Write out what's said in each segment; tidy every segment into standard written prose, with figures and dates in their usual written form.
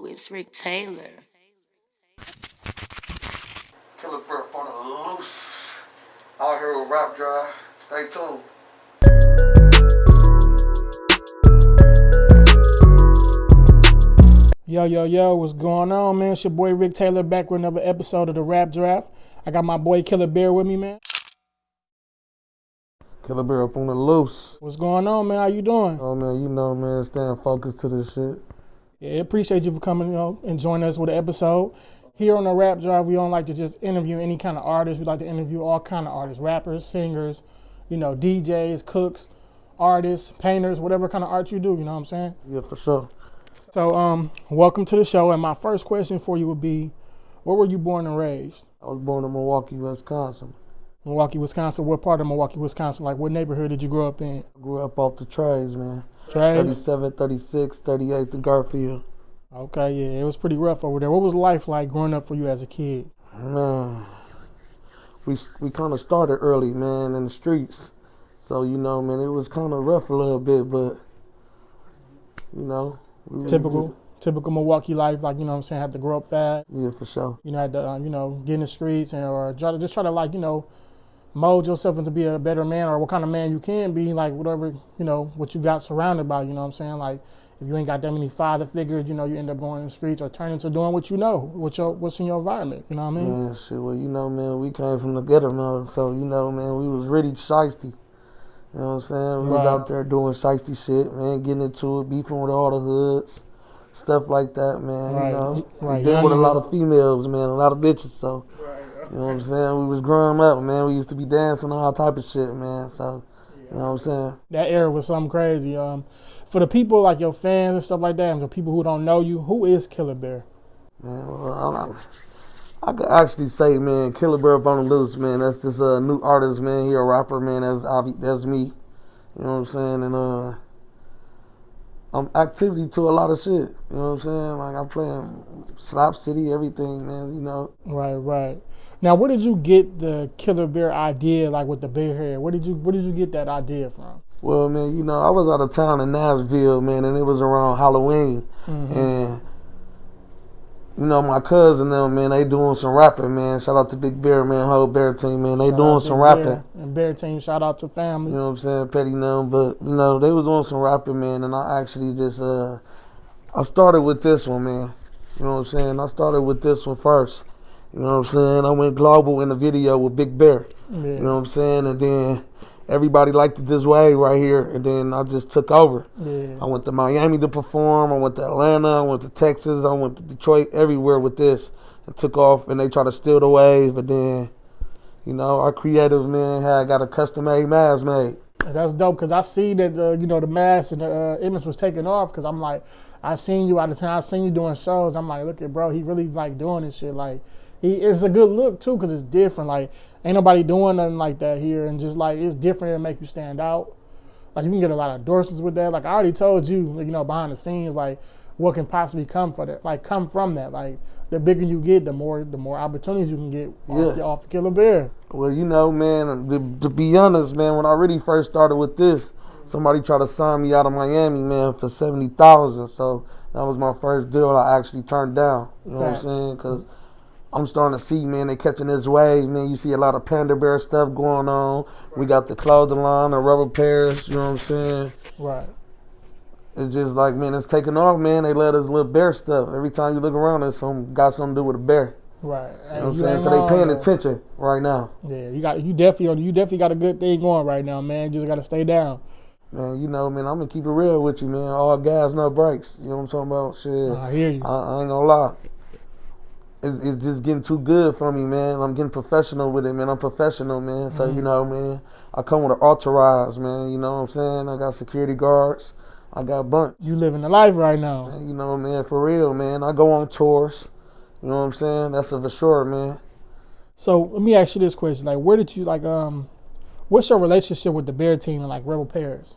it's Rick Taylor. KillerBear on the loose. Out here with Rap Drive. Stay tuned. Yo, what's going on, man? It's your boy Rick Taylor back with another episode of the Rap Draft. I got my boy KillerBear with me, man. KillerBear up on the loose. What's going on, man? How you doing? Oh, man, you know, man, staying focused to this shit. Yeah, appreciate you for coming, and joining us with an episode. Here on the Rap Drive, we don't like to just interview any kind of artist. We like to interview all kind of artists, rappers, singers, DJs, cooks, artists, painters, whatever kind of art you do, you know what I'm saying? Yeah, for sure. So, welcome to the show. And my first question for you would be, where were you born and raised? I was born in Milwaukee, Wisconsin. Milwaukee, Wisconsin. What part of Milwaukee, Wisconsin? Like, what neighborhood did you grow up in? I grew up off the trays, man. Trays? 37, 36, 38 to Garfield. Okay, yeah, it was pretty rough over there. What was life like growing up for you as a kid? Man, we kind of started early, man, in the streets. So, man, it was kind of rough a little bit, but, Typical Milwaukee life, like, had to grow up fast. Yeah, for sure. Had to, get in the streets or try to mold yourself into be a better man or what kind of man you can be, like whatever, what you got surrounded by, like if you ain't got that many father figures, you end up going in the streets or turning to doing what what's in your environment, you know what I mean? Man, shit, well, man, we came from the ghetto, man, so, man, we was really shiesty. You know what I'm saying? We was out there doing shiesty shit, man, getting into it, beefing with all the hoods, stuff like that, man, Right. We dealt with a lot of females, man, a lot of bitches, so, you know what I'm saying? We was growing up, man, we used to be dancing and all type of shit, man, so, you know what I'm saying? That era was something crazy. For the people, like your fans and stuff like that, and the people who don't know you, who is KillerBear? Man, well, I could actually say, man, KillerBear up on the loose, man. That's this new artist, man. He a rapper, man. That's me. You know what I'm saying? And I'm activity to a lot of shit. You know what I'm saying? Like I'm playing Slapp City, everything, man. Right. Now, where did you get the KillerBear idea, like with the bear hair? Where did you get that idea from? Well, man, I was out of town in Nashville, man, and it was around Halloween, and. My cousin them, man, they doing some rapping, man. Shout out to Big Bear, man, whole Bear team, man. They doing some rapping. And Bear team, shout out to family. You know what I'm saying? Petty them. But, they was doing some rapping, man. And I actually just, I started with this one, man. You know what I'm saying? I started with this one first. You know what I'm saying? I went global in the video with Big Bear. Yeah. You know what I'm saying? And then everybody liked it this way right here, and then I just took over. Yeah. I went to Miami to perform. I went to Atlanta. I went to Texas. I went to Detroit, everywhere with this, and took off. And they tried to steal the wave, and then, our creative man got a custom-made mask made. That's dope because I see that the mask and the image was taking off because I'm like, I seen you out of town. I seen you doing shows. I'm like, look at bro, he really like doing this shit. Like, it's a good look too because it's different. Like, ain't nobody doing nothing like that here, and just like it's different and make you stand out. Like you can get a lot of endorsements with that. Like I already told you, behind the scenes, like what can possibly come from that. Like the bigger you get, the more opportunities you can get off KillerBear. Well, man, to be honest, man, when I really first started with this, somebody tried to sign me out of Miami, man, for $70,000. So that was my first deal I actually turned down. You know what I'm saying? Because I'm starting to see, man, they catching this wave, man. You see a lot of Panda Bear stuff going on. We got the clothing line, the rubber pairs, you know what I'm saying? Right. It's just like, man, it's taking off, man. They let us little bear stuff. Every time you look around, it's got something to do with a bear. Right. You know what I'm saying? So they paying attention right now. Yeah, you definitely got a good thing going right now, man. You just got to stay down. Man, man, I'm going to keep it real with you, man. All gas, no brakes. You know what I'm talking about? Shit. I hear you. I ain't going to lie. It's just getting too good for me, man. I'm getting professional with it, man. I'm professional, man. So, man, I come with an entourage, man. You know what I'm saying? I got security guards. I got a bunch. You living the life right now. Man, man, for real, man. I go on tours. You know what I'm saying? That's for sure, man. So, let me ask you this question. Like, where did you, what's your relationship with the Bear team and, Rebel Pairs?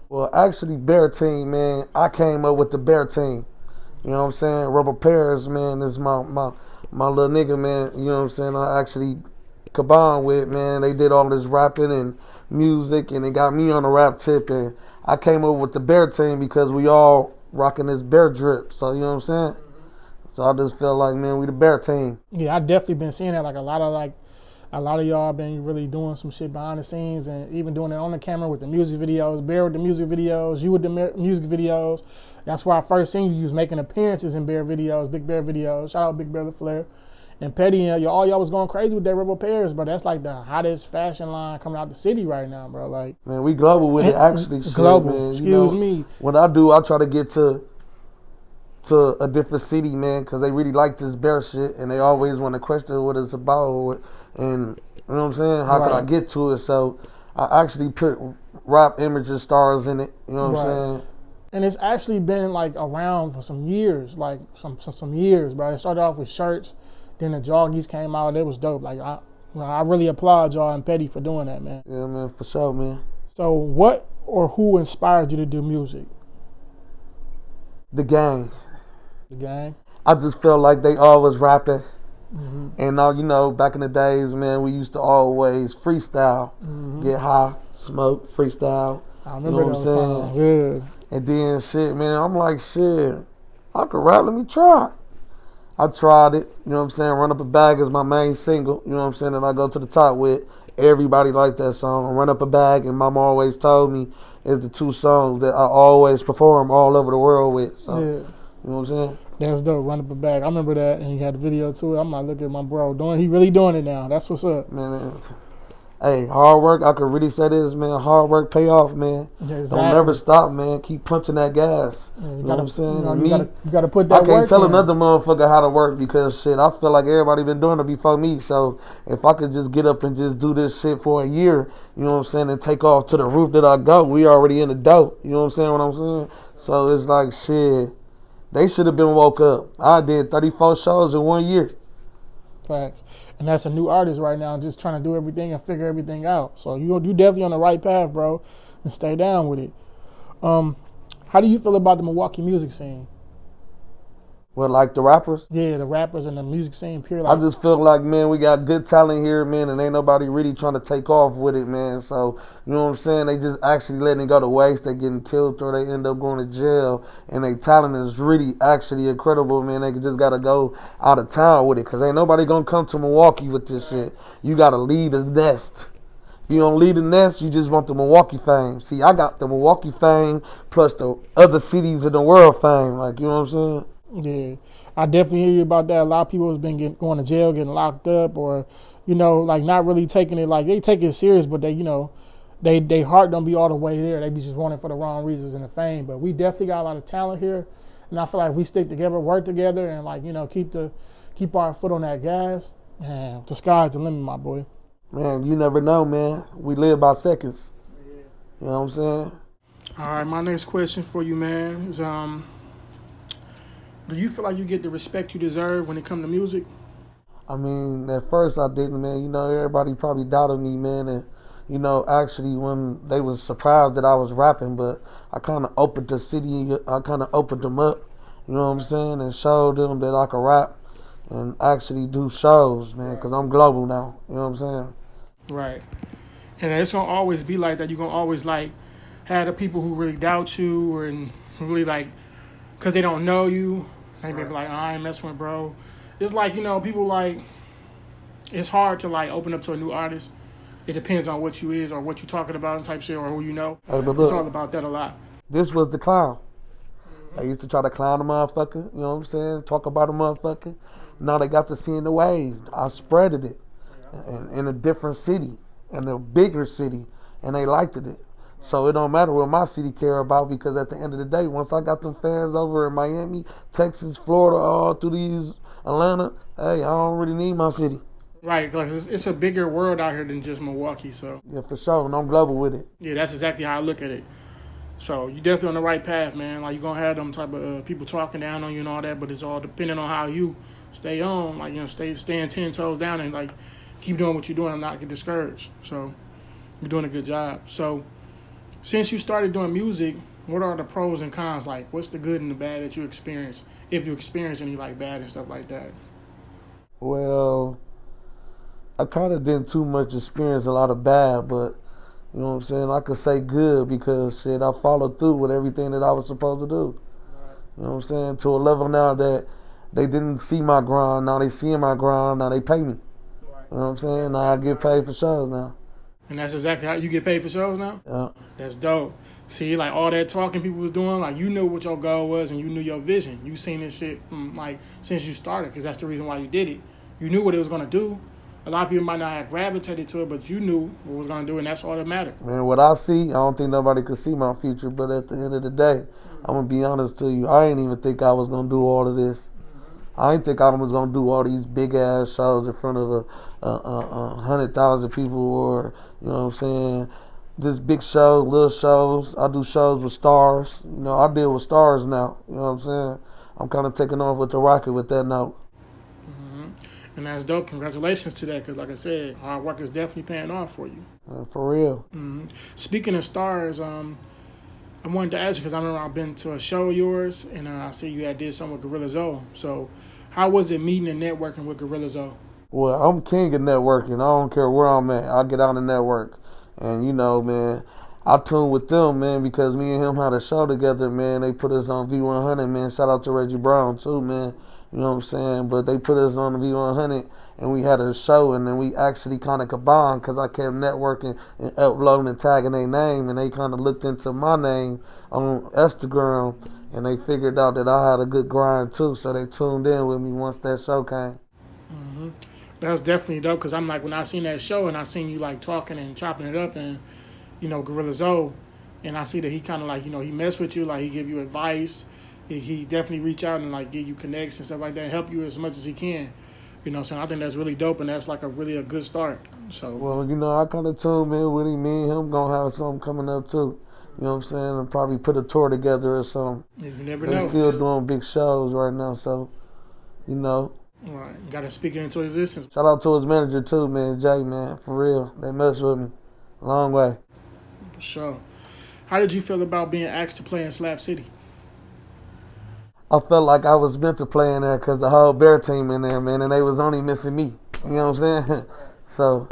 Well, actually, Bear team, man, I came up with the Bear team. You know what I'm saying? Rubber Pairs, man, is my little nigga, man. You know what I'm saying? I actually combined with, man. They did all this rapping and music, and they got me on the rap tip. And I came up with the Bear team because we all rocking this bear drip. So, you know what I'm saying? So I just feel like, man, we the Bear team. Yeah, I definitely been seeing that. Like a lot of y'all been really doing some shit behind the scenes and even doing it on the camera with the music videos. Bear with the music videos, you with the music videos. That's where I first seen you. You was making appearances in Bear videos, Big Bear videos. Shout out Big Bear the Flair. And Petty, all y'all was going crazy with that Rebel Pairs, bro. That's like the hottest fashion line coming out the city right now, bro. Like, man, we global with it, actually. Global, shit, man. excuse me. What I do, I try to get to a different city, man, because they really like this Bear shit, and they always want to question what it's about, and you know what I'm saying? How could I get to it? So I actually put rap images, stars in it. You know what I'm saying? And it's actually been like around for some years, like some years, bro. It started off with shirts, then the joggies came out. It was dope. Like I really applaud y'all and Petty for doing that, man. Yeah, man, for sure, man. So what or who inspired you to do music? The gang. The gang? I just felt like they always rapping. Mm-hmm. And you know, back in the days, man, we used to always freestyle, get high, smoke, freestyle. I remember those songs. Yeah. And then shit, man, I'm like, shit, I could rap, let me try. I tried it, you know what I'm saying? Run Up a Bag is my main single, you know what I'm saying, that I go to the top with. Everybody liked that song. Run Up a Bag and Mama always told me is the two songs that I always perform all over the world with. So, you know what I'm saying? That's dope. Run Up a Bag. I remember that, and he had a video to it. I'm like, look at my bro doing. He really doing it now. That's what's up, man. Hey, hard work. I could really say this, man. Hard work pay off, man. Yeah, exactly. Don't never stop, man. Keep punching that gas. Yeah, you know what I'm saying? You gotta put that work in. I can't tell another motherfucker how to work because shit, I feel like everybody been doing it before me. So if I could just get up and just do this shit for a year, you know what I'm saying, and take off to the roof that I go, we already in the dope. You know what I'm saying? What I'm saying? So it's like shit. They should have been woke up. I did 34 shows in 1 year. Facts. And that's a new artist right now, just trying to do everything and figure everything out. So you definitely on the right path, bro, and stay down with it. How do you feel about the Milwaukee music scene? Well, like the rappers? Yeah, the rappers and the music scene, period. I just feel like, man, we got good talent here, man, and ain't nobody really trying to take off with it, man. So, you know what I'm saying? They just actually letting it go to waste. They getting killed or they end up going to jail. And their talent is really actually incredible, man. They just got to go out of town with it because ain't nobody going to come to Milwaukee with this shit. You got to leave the nest. If you don't leave the nest, you just want the Milwaukee fame. See, I got the Milwaukee fame plus the other cities in the world fame. Like, you know what I'm saying? Yeah, I definitely hear you about that. A lot of people has been going to jail, getting locked up, or, you know, like not really taking it, like they take it serious, but they, you know, they heart don't be all the way there. They be just wanting it for the wrong reasons and the fame. But we definitely got a lot of talent here, and I feel like we stick together, work together, and like, you know, keep our foot on that gas. Man, the sky's the limit, my boy. Man, you never know, man. We live by seconds. Yeah. You know what I'm saying? All right, my next question for you, man, is do you feel like you get the respect you deserve when it comes to music? I mean, at first I didn't, man. You know, everybody probably doubted me, man. And, you know, actually when they was surprised that I was rapping, but I kind of opened the city, I kind of opened them up, you know what I'm saying, and showed them that I could rap and actually do shows, man, because I'm global now, you know what I'm saying? Right. And it's going to always be like that. You're going to always, like, have the people who really doubt you or really, like, because they don't know you. They may be like, oh, I ain't messing with bro. It's like, you know, people like, it's hard to like open up to a new artist. It depends on what you is or what you're talking about and type shit or who you know. Hey, but look, it's all about that a lot. This was the clown. I used to try to clown a motherfucker, you know what I'm saying? Talk about a motherfucker. Now they got to seeing the wave. I spreaded it in a different city, in a bigger city, and they liked it. So it don't matter what my city care about because at the end of the day, once I got them fans over in Miami, Texas, Florida, all through these Atlanta, hey, I don't really need my city. Right, because it's a bigger world out here than just Milwaukee. So yeah, for sure, and I'm global with it. Yeah, that's exactly how I look at it. So you're definitely on the right path, man. Like you're gonna have them type of people talking down on you and all that, but it's all depending on how you stay on. Like, you know, staying 10 toes down and like keep doing what you're doing and not get discouraged. So you're doing a good job. So since you started doing music, what are the pros and cons? Like, what's the good and the bad that you experience, if you experience any, like, bad and stuff like that? Well, I kind of didn't too much experience a lot of bad, but, you know what I'm saying, I could say good because, shit, I followed through with everything that I was supposed to do. Right. You know what I'm saying? To a level now that they didn't see my grind. Now they seeing my grind. Now they pay me. Right. You know what I'm saying? Now I get paid for shows now. And that's exactly how you get paid for shows now? Yeah. That's dope. See, like all that talking people was doing, like you knew what your goal was and you knew your vision. You seen this shit from like since you started, because that's the reason why you did it. You knew what it was going to do. A lot of people might not have gravitated to it, but you knew what it was going to do, and that's all that mattered. Man, what I see, I don't think nobody could see my future, but at the end of the day, I'm going to be honest to you, I didn't even think I was going to do all of this. I didn't think I was going to do all these big-ass shows in front of 100,000 people or, you know what I'm saying, just big shows, little shows. I do shows with stars. You know, I deal with stars now. You know what I'm saying? I'm kind of taking off with the rocket with that note. And that's dope. Congratulations to that, because like I said, hard work is definitely paying off for you. For real. Speaking of stars, I wanted to ask you, because I remember I've been to a show of yours, and I see you had did something with Gorilla Zoe. So how was it meeting and networking with Gorilla Zoe? Well, I'm king of networking. I don't care where I'm at. I get out and network. And, you know, man, I tuned with them, man, because me and him had a show together, man. They put us on V100, man. Shout out to Reggie Brown, too, man. You know what I'm saying? But they put us on the V100, and we had a show, and then we actually kind of combined because I kept networking and uploading and tagging their name, and they kind of looked into my name on Instagram, and they figured out that I had a good grind, too, so they tuned in with me once that show came. That's definitely dope, because I'm like, when I seen that show and I seen you like talking and chopping it up and, you know, Gorilla Zoe, and I see that he kind of like, you know, he mess with you, like he give you advice. He definitely reach out and like give you connects and stuff like that, help you as much as he can. You know, so I think that's really dope, and that's like a good start. So well, you know, I kind of tuned in with him. Me and him gonna have something coming up too. You know what I'm saying? And probably put a tour together or something. You never They're know. still doing big shows right now, so you know. Right, got to speak it into existence. Shout out to his manager too, man, Jay, man, for real. They mess with me, long way. For sure. How did you feel about being asked to play in Slapp City? I felt like I was meant to play in there because the whole Bear team in there, man, and they was only missing me. You know what I'm saying? So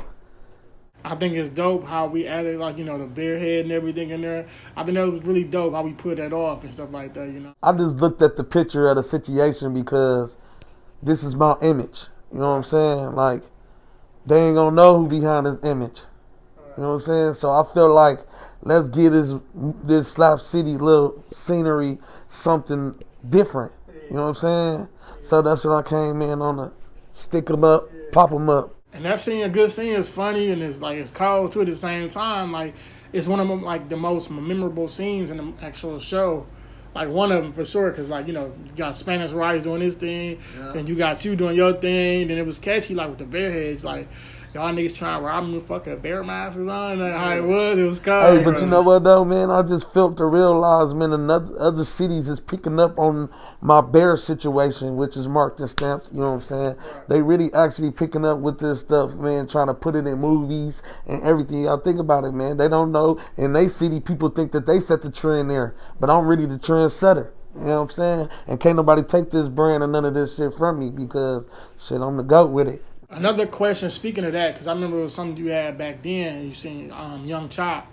I think it's dope how we added, like, you know, the bear head and everything in there. I think that was really dope how we put that off and stuff like that, you know. I just looked at the picture of the situation because this is my image. You know what I'm saying? Like, they ain't gonna know who behind this image. You know what I'm saying? So I feel like let's give this Slapp City little scenery something different. You know what I'm saying? So that's what I came in on to stick them up, pop them up. And that scene, a good scene, is funny and it's like it's cold too at the same time. Like it's one of them, like the most memorable scenes in the actual show. Like one of them for sure, because like, you know, you got Spanish Rice doing his thing, and you got you doing your thing, and it was catchy like with the bear heads, like y'all niggas trying to rob me with fucking bear masks on. And how it was cold. Hey, but you know what though, man? I just felt to realize, man, other cities is picking up on my bear situation, which is marked and stamped. You know what I'm saying? They really actually picking up with this stuff, man, trying to put it in movies and everything. Y'all think about it, man. They don't know. In they city, people think that they set the trend there, but I'm really the trendsetter. You know what I'm saying? And can't nobody take this brand or none of this shit from me because, shit, I'm the GOAT with it. Another question, speaking of that, because I remember it was something you had back then. You seen Young Chop.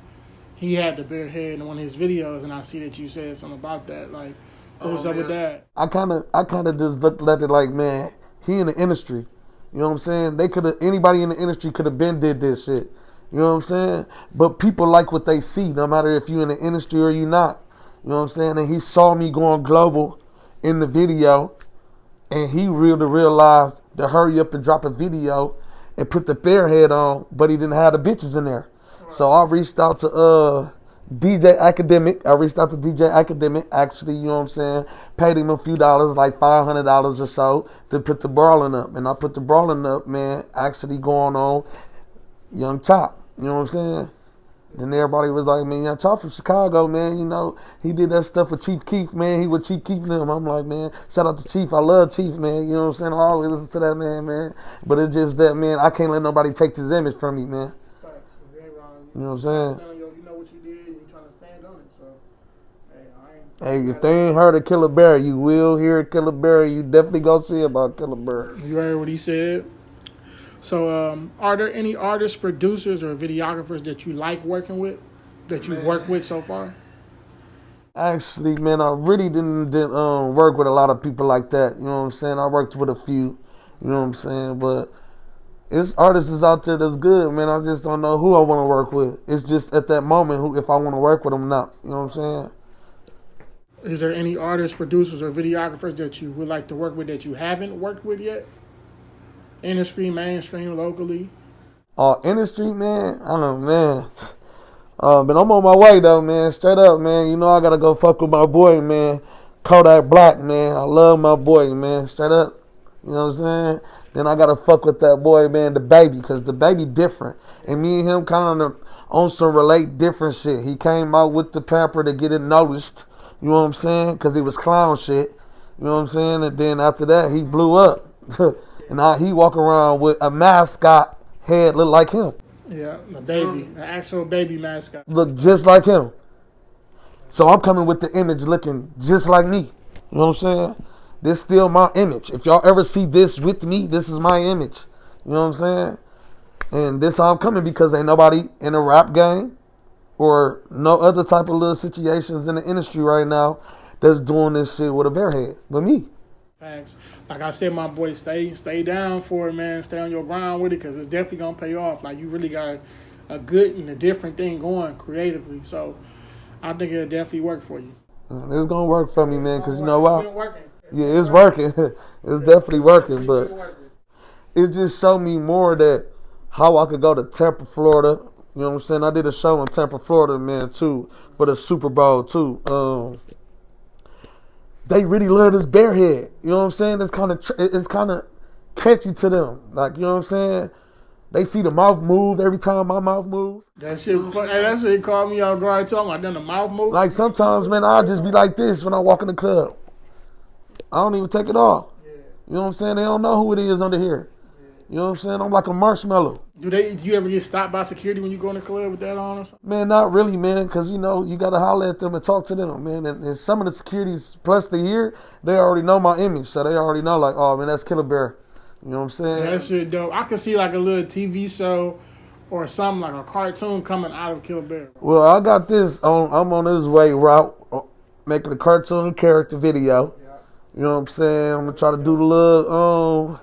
He had the bear head in one of his videos, and I see that you said something about that. Like, what was up with that? I kind of just looked at it like, man, he in the industry. You know what I'm saying? Anybody in the industry could have been did this shit. You know what I'm saying? But people like what they see, no matter if you in the industry or you not. You know what I'm saying? And he saw me going global in the video, and he realized to hurry up and drop a video and put the bear head on, but he didn't have the bitches in there. Right. So I reached out to DJ Academic. Actually, you know what I'm saying? Paid him a few dollars, like $500 or so, to put the brawling up. And I put the brawling up, man, actually going on Young Chop. You know what I'm saying? Then everybody was like, man, Young Chop from Chicago, man, you know, he did that stuff with Chief Keef, man. He was Chief Keef them. I'm like, man, shout out to Chief. I love Chief, man. You know what I'm saying? I always listen to that man. But it's just that, man, I can't let nobody take this image from me, man. Facts. Very wrong. You know what I'm saying? You know what you did, and you trying to stand on it. So, hey, if they ain't heard of KillerBear, you will hear KillerBear. You definitely go see about KillerBear. You heard what he said. So, are there any artists, producers, or videographers that you like working with, that you've worked with so far? Actually, man, I really didn't work with a lot of people like that. You know what I'm saying? I worked with a few. You know what I'm saying? But it's artists is out there that's good, man. I just don't know who I want to work with. It's just at that moment who if I want to work with them or not. You know what I'm saying? Is there any artists, producers, or videographers that you would like to work with that you haven't worked with yet? Industry, mainstream, locally? Industry, man. I don't know, man. But I'm on my way though, man. Straight up, man. You know I gotta go fuck with my boy, man. Kodak Black, man. I love my boy, man. Straight up. You know what I'm saying? Then I gotta fuck with that boy, man, the baby, cause the baby different. And me and him kind of on some relate different shit. He came out with the pamper to get it noticed. You know what I'm saying? Cause he was clown shit. You know what I'm saying? And then after that, he blew up. And now he walk around with a mascot head look like him. Yeah, the baby, the actual baby mascot. Look just like him. So I'm coming with the image looking just like me. You know what I'm saying? This still my image. If y'all ever see this with me, this is my image. You know what I'm saying? And this how I'm coming because ain't nobody in a rap game or no other type of little situations in the industry right now that's doing this shit with a bare head but me. Facts. Like I said, my boy, stay down for it, man. Stay on your grind with it because it's definitely going to pay off. Like, you really got a good and a different thing going creatively. So, I think it'll definitely work for you. It's going to work for me, man, because you know why? It's been working. Yeah, it's working. It's definitely working, but it just showed me more that how I could go to Tampa, Florida. You know what I'm saying? I did a show in Tampa, Florida, man, too, for the Super Bowl, too. They really love this bare head. You know what I'm saying? It's kind of catchy to them. Like, you know what I'm saying? They see the mouth move every time my mouth moves. That shit caught me off guard too. I done the mouth move. Like sometimes, man, I'll just be like this when I walk in the club. I don't even take it off. Yeah. You know what I'm saying? They don't know who it is under here. Yeah. You know what I'm saying? I'm like a marshmallow. Do you ever get stopped by security when you go in the club with that on or something? Man, not really, man, because, you know, you got to holler at them and talk to them, man. And some of the securities, plus the here, they already know my image. So they already know, like, oh, man, that's KillerBear. You know what I'm saying? That shit dope. I could see like a little TV show or something like a cartoon coming out of KillerBear. Well, I got this. I'm on this way route, making a cartoon character video. Yeah. You know what I'm saying? I'm going to try to do the little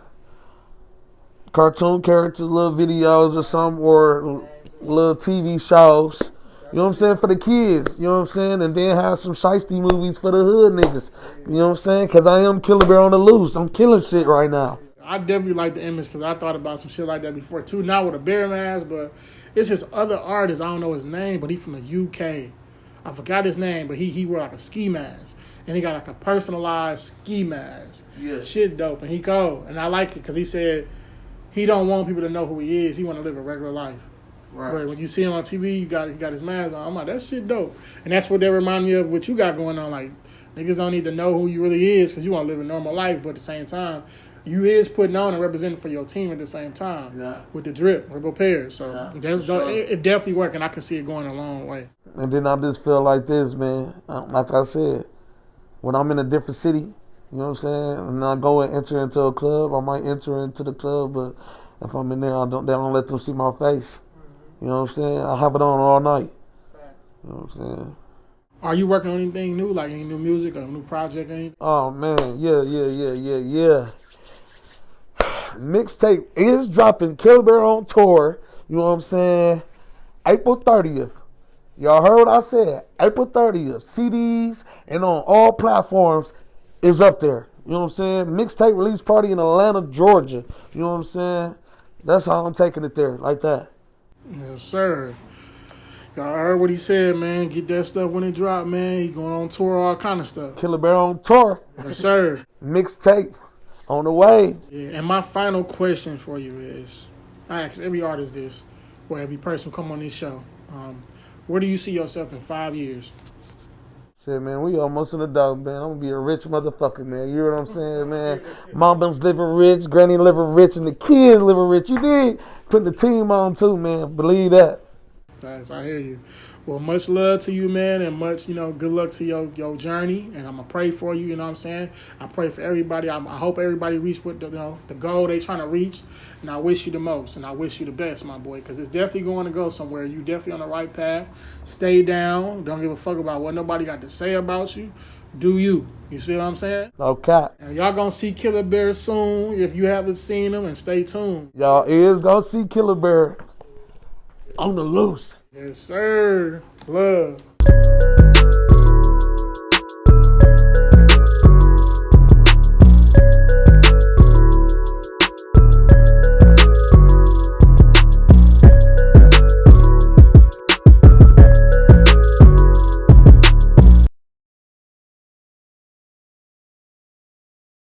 cartoon characters, little videos or something, or little TV shows. You know what I'm saying? For the kids. You know what I'm saying? And then have some shiesty movies for the hood niggas. You know what I'm saying? Because I am KillerBear on the loose. I'm killing shit right now. I definitely like the image because I thought about some shit like that before too. Not with a bear mask, but it's this other artist. I don't know his name, but he's from the UK. I forgot his name, but he wore like a ski mask. And he got like a personalized ski mask. Yeah. Shit dope. And he cold. And I like it because he said he don't want people to know who he is. He want to live a regular life. Right. But when you see him on TV, he got his mask on. I'm like, that shit dope. And that's what that remind me of what you got going on. Like, niggas don't need to know who you really is because you want to live a normal life. But at the same time, you is putting on and representing for your team at the same time. Yeah. With the drip, Rebel Pairs. So that's sure. It definitely working. I can see it going a long way. And then I just feel like this, man. Like I said, when I'm in a different city, you know what I'm saying? And I go and enter into a club, I might enter into the club, but if I'm in there, they don't let them see my face. You know what I'm saying? I have it on all night. You know what I'm saying? Are you working on anything new, like any new music or a new project or anything? Oh, man. Yeah. Mixtape is dropping. KillerBear on tour. You know what I'm saying? April 30th. Y'all heard what I said. April 30th. CDs and on all platforms is up there. You know what I'm saying? Mixtape release party in Atlanta, Georgia. You know what I'm saying? That's how I'm taking it there, like that. Yes, sir. Y'all heard what he said, man. Get that stuff when it drop, man. He going on tour, all kind of stuff. KillerBear on tour. Yes, sir. Mixtape on the way. Yeah, and my final question for you is, I ask every artist this, or every person come on this show, where do you see yourself in 5 years? Shit, man, we almost in the dog, man. I'm going to be a rich motherfucker, man. You know what I'm saying, man? Mama's living rich, granny living rich, and the kids living rich. You dig? Putting the team on, too, man. Believe that. Guys, I hear you. Well, much love to you, man, and much, good luck to your journey. And I'm gonna pray for you. You know what I'm saying? I pray for everybody. I hope everybody reach what the goal they trying to reach. And I wish you the most, and I wish you the best, my boy, because it's definitely going to go somewhere. You definitely on the right path. Stay down. Don't give a fuck about what nobody got to say about you. Do you? You see what I'm saying? No cap. And y'all gonna see KillerBear soon if you haven't seen him, and stay tuned. Y'all is gonna see KillerBear on the loose. Yes, sir. Love.